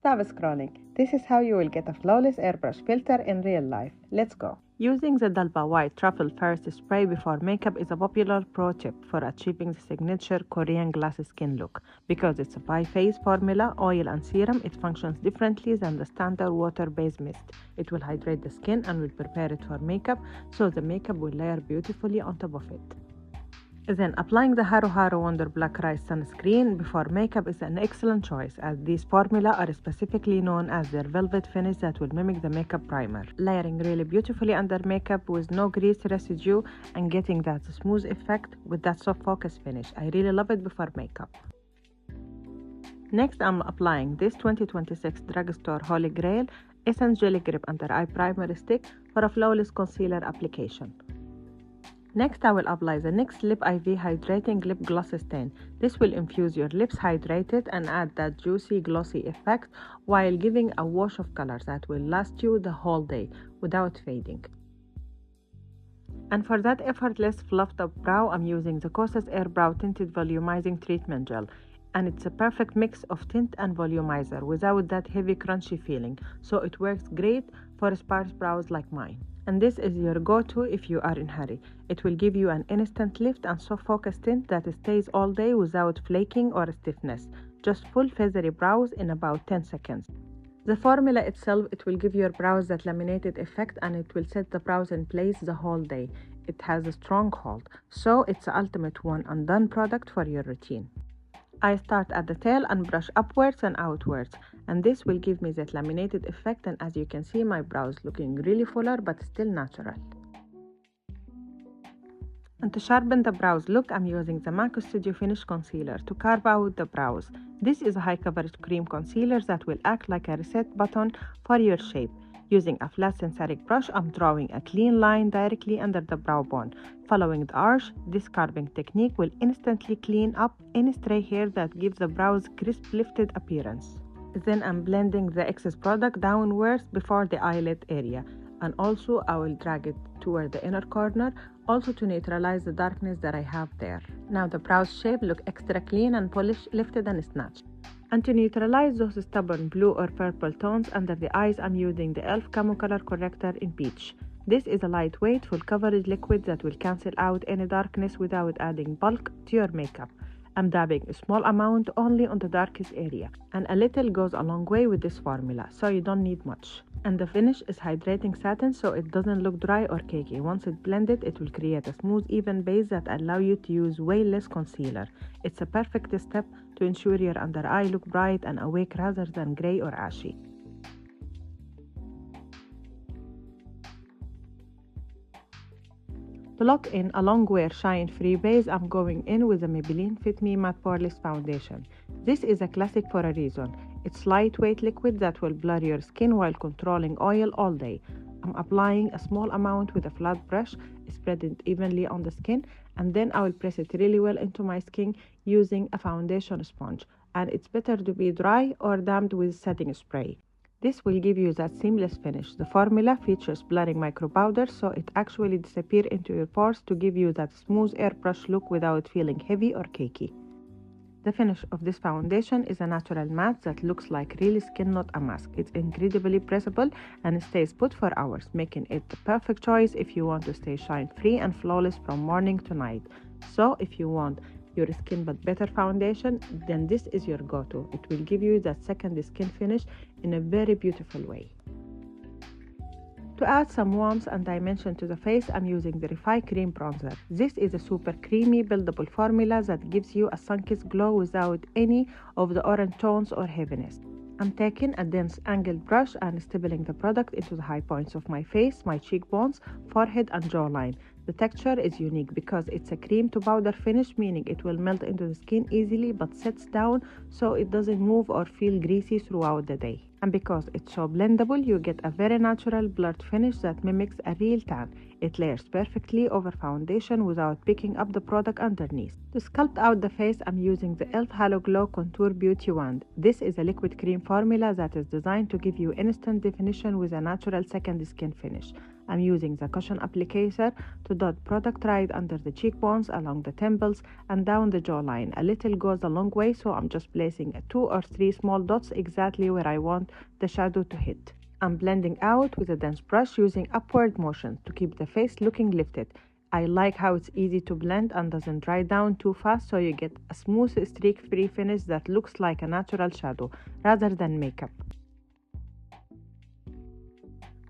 Stop scrolling. This is how you will get a flawless airbrush filter in real life. Let's go. Using the Dalba White Truffle First Spray before makeup is a popular pro tip for achieving the signature Korean glass skin look. Because it's a bi-phase formula, oil and serum, it functions differently than the standard water-based mist. It will hydrate the skin and will prepare it for makeup, so the makeup will layer beautifully on top of it. Then applying the Haro Haro Wonder Black Rice sunscreen before makeup is an excellent choice, as these formula are specifically known as their velvet finish that will mimic the makeup primer, layering really beautifully under makeup with no grease residue and getting that smooth effect with that soft focus finish. I really love it before makeup. Next, I'm applying this 2026 Drugstore Holy Grail Essence Jelly Grip Under Eye Primer Stick for a flawless concealer application. Next, I will apply the NYX Lip IV Hydrating Lip Gloss Stain. This will infuse your lips hydrated and add that juicy, glossy effect while giving a wash of color that will last you the whole day without fading. And for that effortless fluffed up brow, I'm using the Kosas Air Brow Tinted Volumizing Treatment Gel. And it's a perfect mix of tint and volumizer without that heavy crunchy feeling, so it works great for sparse brows like mine. And this is your go-to if you are in a hurry. It will give you an instant lift and soft focus tint that stays all day without flaking or stiffness. Just full feathery brows in about 10 seconds. The formula itself, it will give your brows that laminated effect and it will set the brows in place the whole day. It has a strong hold, so it's the ultimate one and done product for your routine. I start at the tail and brush upwards and outwards, and this will give me that laminated effect, and as you can see, my brows looking really fuller but still natural. And to sharpen the brows look, I'm using the MAC Studio Finish Concealer to carve out the brows. This is a high coverage cream concealer that will act like a reset button for your shape. Using a flat synthetic brush, I'm drawing a clean line directly under the brow bone. Following the arch, this carving technique will instantly clean up any stray hair that gives the brows crisp lifted appearance. Then I'm blending the excess product downwards before the eyelid area, and also I will drag it toward the inner corner, also to neutralize the darkness that I have there. Now the brows shape look extra clean and polished, lifted and snatched. And to neutralize those stubborn blue or purple tones under the eyes, I'm using the e.l.f. Camo Color Corrector in Peach. This is a lightweight, full coverage liquid that will cancel out any darkness without adding bulk to your makeup. I'm dabbing a small amount only on the darkest area, and a little goes a long way with this formula, so you don't need much. And the finish is hydrating satin, so it doesn't look dry or cakey. Once it's blended, it will create a smooth, even base that allow you to use way less concealer. It's a perfect step to ensure your under eye look bright and awake rather than gray or ashy. To lock in a long wear shine-free base, I'm going in with the Maybelline Fit Me Matte Poreless Foundation. This is a classic for a reason. It's lightweight liquid that will blur your skin while controlling oil all day. I'm applying a small amount with a flat brush, spread it evenly on the skin, and then I will press it really well into my skin using a foundation sponge. And it's better to be dry or damped with setting spray. This will give you that seamless finish. The formula features blurring micro powder, so it actually disappears into your pores to give you that smooth airbrush look without feeling heavy or cakey. The finish of this foundation is a natural matte that looks like real skin, not a mask. It's incredibly pressable and stays put for hours, making it the perfect choice if you want to stay shine-free and flawless from morning to night. So if you want your skin but better foundation, then this is your go-to. It will give you that second skin finish in a very beautiful way. To add some warmth and dimension to the face, I'm using the Refi Cream Bronzer. This is a super creamy, buildable formula that gives you a sun-kissed glow without any of the orange tones or heaviness. I'm taking a dense angled brush and stippling the product into the high points of my face, my cheekbones, forehead and jawline. The texture is unique because it's a cream to powder finish, meaning it will melt into the skin easily but sets down so it doesn't move or feel greasy throughout the day. And because it's so blendable, you get a very natural blurred finish that mimics a real tan. It layers perfectly over foundation without picking up the product underneath. To sculpt out the face, I'm using the e.l.f. Halo Glow Contour Beauty Wand. This is a liquid cream formula that is designed to give you instant definition with a natural second skin finish. I'm using the cushion applicator to dot product right under the cheekbones, along the temples, and down the jawline. A little goes a long way, so I'm just placing 2 or 3 small dots exactly where I want the shadow to hit. I'm blending out with a dense brush using upward motion to keep the face looking lifted. I like how it's easy to blend and doesn't dry down too fast, so you get a smooth streak-free finish that looks like a natural shadow rather than makeup.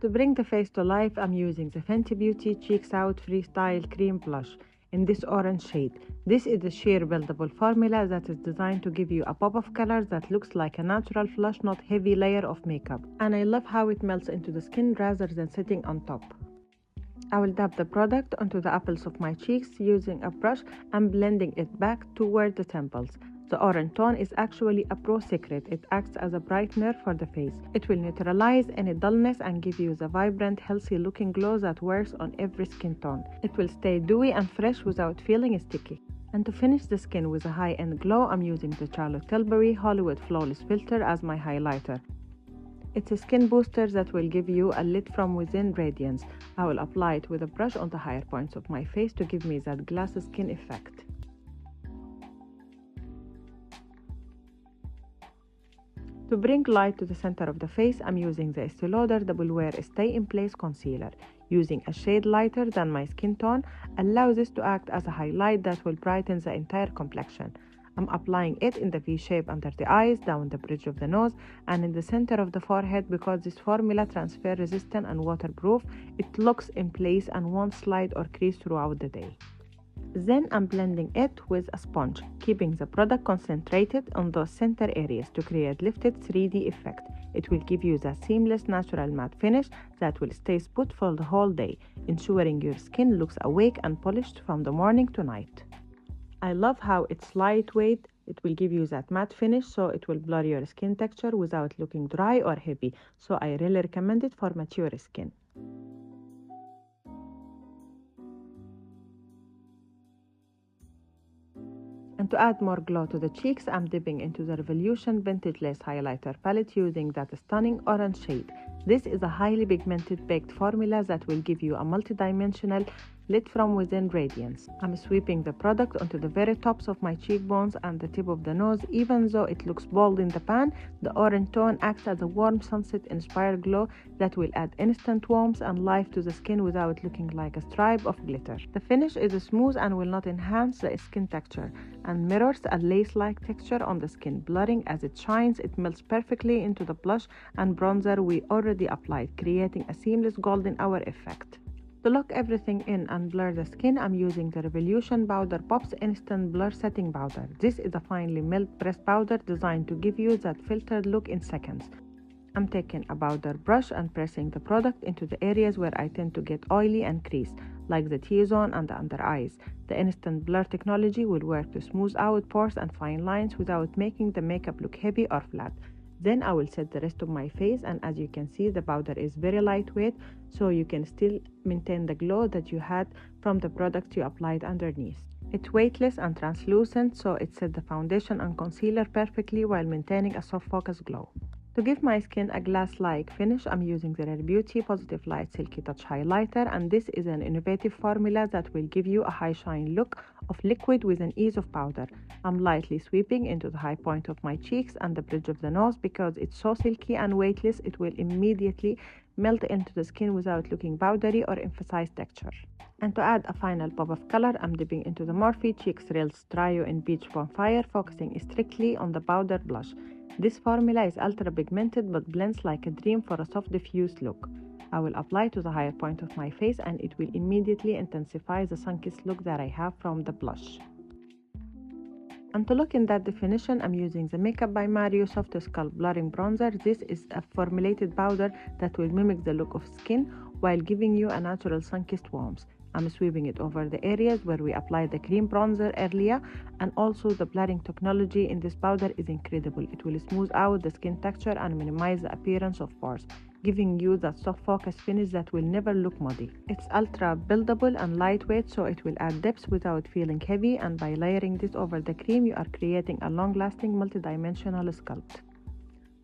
To bring the face to life, I'm using the Fenty Beauty Cheeks Out Freestyle Cream Blush in this orange shade. This is a sheer buildable formula that is designed to give you a pop of color that looks like a natural flush, not heavy layer of makeup. And I love how it melts into the skin rather than sitting on top. I will dab the product onto the apples of my cheeks using a brush and blending it back toward the temples. The orange tone is actually a pro secret. It acts as a brightener for the face. It will neutralize any dullness and give you the vibrant, healthy looking glow that works on every skin tone. It will stay dewy and fresh without feeling sticky. And to finish the skin with a high-end glow, I'm using the Charlotte Tilbury Hollywood Flawless Filter as my highlighter. It's a skin booster that will give you a lit from within radiance. I will apply it with a brush on the higher points of my face to give me that glass skin effect. To bring light to the center of the face, I'm using the Estee Lauder Double Wear Stay in Place Concealer. Using a shade lighter than my skin tone allows this to act as a highlight that will brighten the entire complexion. I'm applying it in the V shape under the eyes, down the bridge of the nose, and in the center of the forehead because this formula transfer resistant and waterproof. It locks in place and won't slide or crease throughout the day. Then I'm blending it with a sponge, keeping the product concentrated on those center areas to create lifted 3D effect. It will give you that seamless natural matte finish that will stay put for the whole day, ensuring your skin looks awake and polished from the morning to night. I love how it's lightweight. It will give you that matte finish, so it will blur your skin texture without looking dry or heavy, so I really recommend it for mature skin. And to add more glow to the cheeks, I'm dipping into the Revolution Vintage Lace Highlighter palette using that stunning orange shade. This is a highly pigmented baked formula that will give you a multi-dimensional lit from within radiance. I'm sweeping the product onto the very tops of my cheekbones and the tip of the nose. Even though it looks bold in the pan, the orange tone acts as a warm sunset-inspired glow that will add instant warmth and life to the skin without looking like a stripe of glitter. The finish is smooth and will not enhance the skin texture and mirrors a lace-like texture on the skin. Blurring as it shines, it melts perfectly into the blush and bronzer we already applied, creating a seamless golden hour effect. To lock everything in and blur the skin, I'm using the Revolution Powder Pops Instant Blur Setting Powder. This is a finely milled pressed powder designed to give you that filtered look in seconds. I'm taking a powder brush and pressing the product into the areas where I tend to get oily and crease, like the T-zone and the under eyes. The Instant Blur technology will work to smooth out pores and fine lines without making the makeup look heavy or flat. Then I will set the rest of my face, and as you can see, the powder is very lightweight, so you can still maintain the glow that you had from the product you applied underneath. It's weightless and translucent, so it sets the foundation and concealer perfectly while maintaining a soft focus glow. To give my skin a glass-like finish, I'm using the Rare Beauty Positive Light Silky Touch Highlighter, and this is an innovative formula that will give you a high shine look of liquid with an ease of powder. I'm lightly sweeping into the high point of my cheeks and the bridge of the nose because it's so silky and weightless it will immediately melt into the skin without looking powdery or emphasize texture. And to add a final pop of color, I'm dipping into the Morphe Cheeks Thrills Trio in Beach Bonfire, focusing strictly on the powder blush. This formula is ultra pigmented but blends like a dream for a soft diffused look. I will apply to the higher point of my face and it will immediately intensify the sun-kissed look that I have from the blush. And to look in that definition, I'm using the Makeup by Mario Soft Sculpt Blurring Bronzer. This is a formulated powder that will mimic the look of skin while giving you a natural sun-kissed warmth. I'm sweeping it over the areas where we applied the cream bronzer earlier, and also the blurring technology in this powder is incredible. It will smooth out the skin texture and minimize the appearance of pores, giving you that soft focus finish that will never look muddy. It's ultra buildable and lightweight, so it will add depth without feeling heavy, and by layering this over the cream, you are creating a long-lasting multi-dimensional sculpt.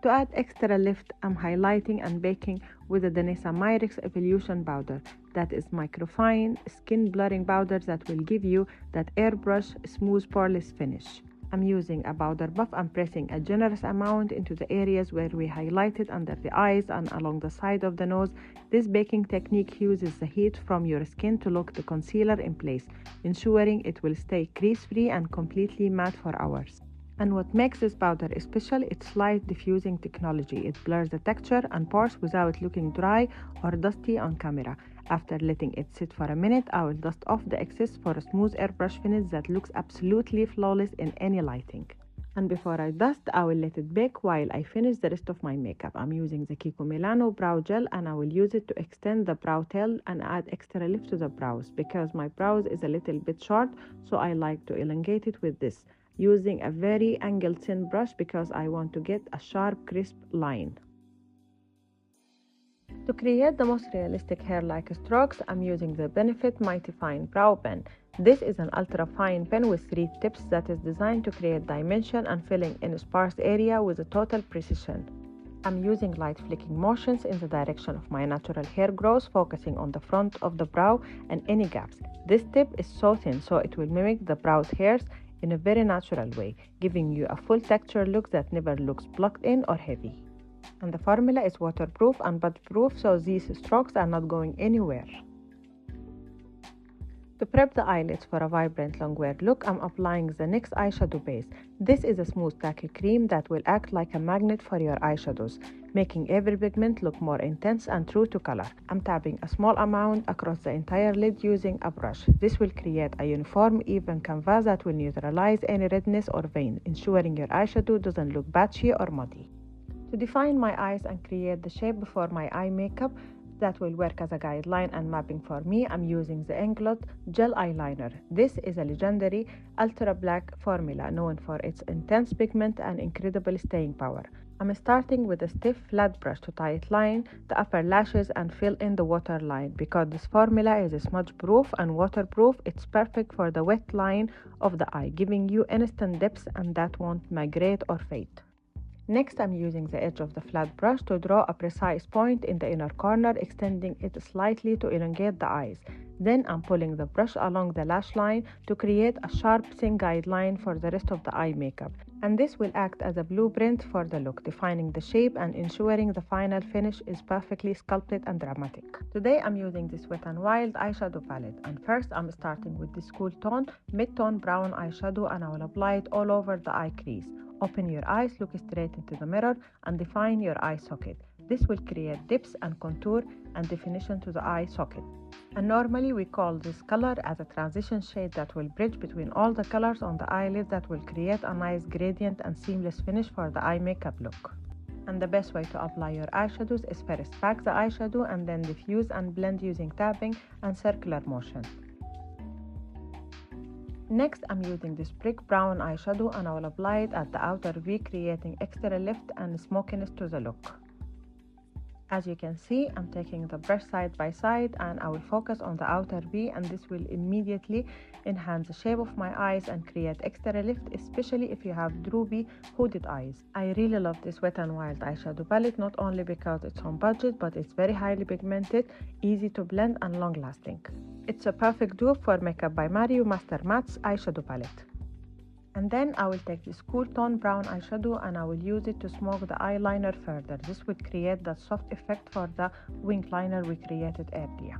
To add extra lift, I'm highlighting and baking with the Danessa Myrix Evolution powder. That is microfine skin blurring powder that will give you that airbrush smooth poreless finish. I'm using a powder buff and pressing a generous amount into the areas where we highlighted under the eyes and along the side of the nose. This baking technique uses the heat from your skin to lock the concealer in place, ensuring it will stay crease-free and completely matte for hours. And what makes this powder special, its light diffusing technology. It blurs the texture and pores without looking dry or dusty on camera. After letting it sit for a minute, I will dust off the excess for a smooth airbrush finish that looks absolutely flawless in any lighting. And before I dust, I will let it bake while I finish the rest of my makeup. I'm using the Kiko Milano brow gel, and I will use it to extend the brow tail and add extra lift to the brows because my brows is a little bit short, so I like to elongate it with this, using a very angled thin brush because I want to get a sharp, crisp line. To create the most realistic hair-like strokes, I'm using the Benefit Mighty Fine Brow Pen. This is an ultra-fine pen with 3 tips that is designed to create dimension and filling in a sparse area with a total precision. I'm using light flicking motions in the direction of my natural hair growth, focusing on the front of the brow and any gaps. This tip is so thin, so it will mimic the brow's hairs in a very natural way, giving you a full texture look that never looks blocked in or heavy. And the formula is waterproof and bud-proof, so these strokes are not going anywhere. To prep the eyelids for a vibrant long-wear look, I'm applying the NYX eyeshadow base. This is a smooth tacky cream that will act like a magnet for your eyeshadows, making every pigment look more intense and true to color. I'm tapping a small amount across the entire lid using a brush. This will create a uniform, even canvas that will neutralize any redness or vein, ensuring your eyeshadow doesn't look patchy or muddy. To define my eyes and create the shape before my eye makeup that will work as a guideline and mapping for me, I'm using the Inglot Gel Eyeliner. This is a legendary ultra black formula known for its intense pigment and incredible staying power. I'm starting with a stiff flat brush to tight line the upper lashes and fill in the waterline. Because this formula is smudge proof and waterproof, it's perfect for the wet line of the eye, giving you instant depth and that won't migrate or fade. Next, I'm using the edge of the flat brush to draw a precise point in the inner corner, extending it slightly to elongate the eyes. Then I'm pulling the brush along the lash line to create a sharp, thin guideline for the rest of the eye makeup. And this will act as a blueprint for the look, defining the shape and ensuring the final finish is perfectly sculpted and dramatic. Today, I'm using this Wet n Wild eyeshadow palette. And first, I'm starting with this cool tone, mid-tone brown eyeshadow, and I will apply it all over the eye crease. Open your eyes, look straight into the mirror, and define your eye socket. This will create depth and contour and definition to the eye socket. And normally we call this color as a transition shade that will bridge between all the colors on the eyelid that will create a nice gradient and seamless finish for the eye makeup look. And the best way to apply your eyeshadows is first pack the eyeshadow and then diffuse and blend using tapping and circular motion. Next, I'm using this brick brown eyeshadow and I will apply it at the outer V, creating extra lift and smokiness to the look. As you can see, I'm taking the brush side by side and I will focus on the outer V, and this will immediately enhance the shape of my eyes and create extra lift, especially if you have droopy, hooded eyes. I really love this Wet n Wild eyeshadow palette, not only because it's on budget, but it's very highly pigmented, easy to blend and long lasting. It's a perfect dupe for Makeup by Mario Master Matte's eyeshadow palette. And then I will take this cool tone brown eyeshadow and I will use it to smoke the eyeliner further. This will create that soft effect for the wing liner we created earlier.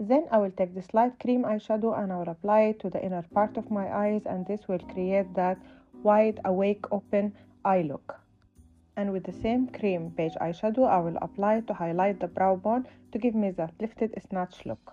Then I will take this light cream eyeshadow and I will apply it to the inner part of my eyes, and this will create that wide awake open eye look. And with the same cream beige eyeshadow, I will apply it to highlight the brow bone to give me that lifted snatch look.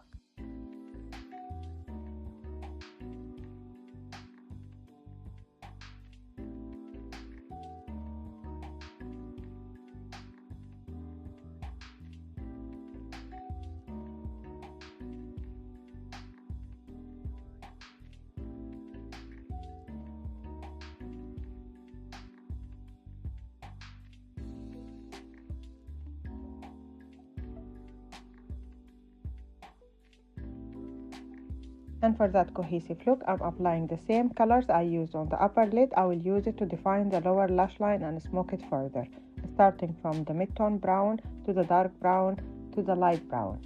And for that cohesive look, I'm applying the same colors I used on the upper lid. I will use it to define the lower lash line and smoke it further, starting from the mid-tone brown to the dark brown to the light brown.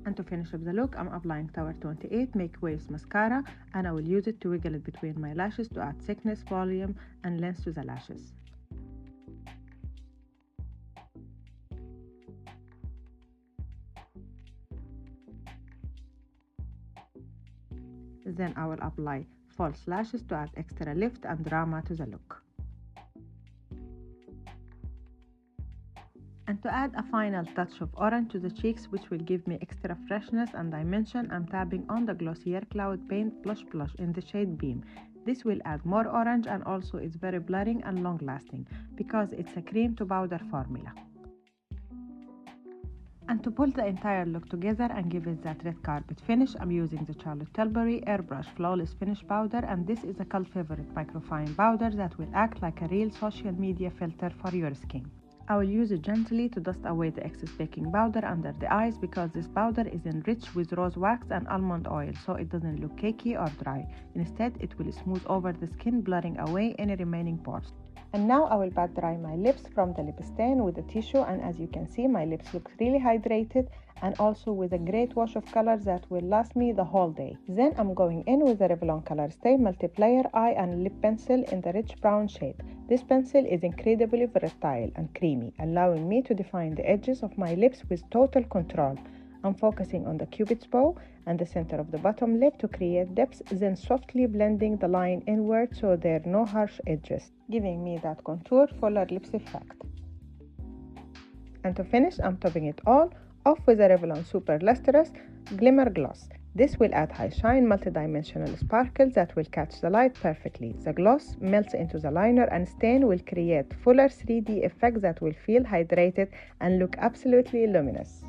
And to finish up the look, I'm applying Tower 28 Make Waves Mascara, and I will use it to wiggle it between my lashes to add thickness, volume, and length to the lashes. Then I will apply false lashes to add extra lift and drama to the look. And to add a final touch of orange to the cheeks, which will give me extra freshness and dimension, I'm tapping on the Glossier Cloud Paint Blush in the shade Beam. This will add more orange, and also it's very blurring and long lasting because it's a cream to powder formula. And to pull the entire look together and give it that red carpet finish, I'm using the Charlotte Tilbury Airbrush Flawless Finish Powder, and this is a cult favorite microfine powder that will act like a real social media filter for your skin. I will use it gently to dust away the excess baking powder under the eyes because this powder is enriched with rose wax and almond oil, so it doesn't look cakey or dry. Instead, it will smooth over the skin, blurring away any remaining pores. And now I will pat dry my lips from the lip stain with a tissue, and as you can see, my lips look really hydrated and also with a great wash of colors that will last me the whole day. Then I'm going in with the Revlon Colorstay Multiplier Eye and Lip Pencil in the rich brown shade. This pencil is incredibly versatile and creamy, allowing me to define the edges of my lips with total control. I'm focusing on the Cupid's bow and the center of the bottom lip to create depth, then softly blending the line inward so there are no harsh edges, giving me that contour, fuller lips effect. And to finish, I'm topping it all off with a Revlon Super Lustrous Glimmer Gloss. This will add high shine, multidimensional sparkles that will catch the light perfectly. The gloss melts into the liner and stain will create fuller 3D effects that will feel hydrated and look absolutely luminous.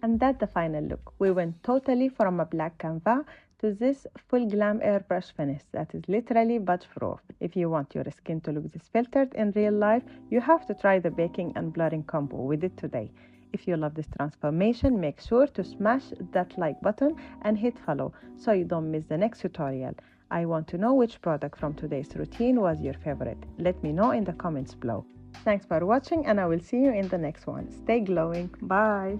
And that's the final look. We went totally from a black canvas to this full glam airbrush finish that is literally budge-proof. If you want your skin to look this filtered in real life, you have to try the baking and blurring combo we did today. If you love this transformation, make sure to smash that like button and hit follow so you don't miss the next tutorial. I want to know which product from today's routine was your favorite. Let me know in the comments below. Thanks for watching, and I will see you in the next one. Stay glowing. Bye!